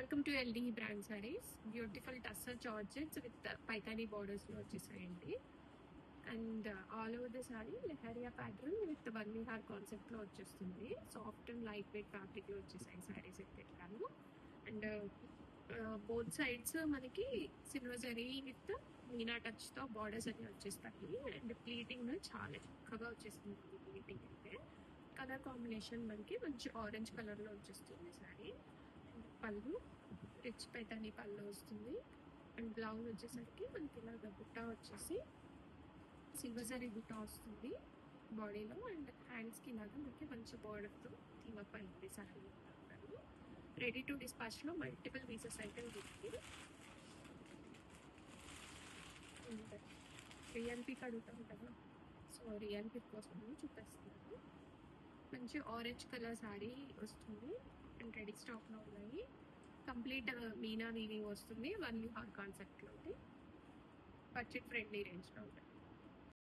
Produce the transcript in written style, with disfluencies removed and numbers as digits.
Welcome to LD brand saris. Beautiful tussar georgettes with Paithani బోర్డర్స్లో వచ్చేసాయండి. And all over the sari leheriya pattern with బన్నిహార్ కాన్సెప్ట్లో వచ్చేస్తుంది. సాఫ్ట్ అండ్ లైట్ వెయిట్ ఫ్యాబ్రిక్లో వచ్చేసాయి సారీస్ అయితే ఇట్లాను. అండ్ బోత్ సైడ్స్ మనకి సిల్వర్ జరీ విత్ మీనా టచ్తో బార్డర్స్ అన్ని వచ్చేస్తాయి. అండ్ ప్లీటింగ్ చాలా చక్కగా వచ్చేస్తుంది. ప్లీటింగ్ అయితే కలర్ కాంబినేషన్ మనకి మంచి ఆరెంజ్ కలర్లో వచ్చేస్తుంది సారీ. పళ్ళు రిచ్ పైతానీ పళ్ళు వస్తుంది. అండ్ బ్లౌజ్ వచ్చేసరికి మనకి ఇలాగ బుట్ట వచ్చేసి సిల్వర్ జరీ బుట్ట వస్తుంది బాడీలో. అండ్ హ్యాండ్స్కి ఇలాగా మనకి మంచి బోర్డర్తో థీమప్ అయింది సారీ. రెడీ టు డిస్పాచ్లో మల్టిపుల్ పీసెస్ అయితే ఉంది. రియల్ పిక్ అడుగుతాం కదా, సో రియల్ పిక్ కోసం చూపిస్తున్నాను. మంచి ఆరెంజ్ కలర్ సారీ వస్తుంది అండ్ రెడీ స్టాక్లో ఉన్నాయి. కంప్లీట్ మీనా వీవింగ్ వస్తుంది. వన్ హార్ కాన్సెప్ట్లో బడ్జెట్ ఫ్రెండ్లీ రేంజ్లో ఉంటుంది.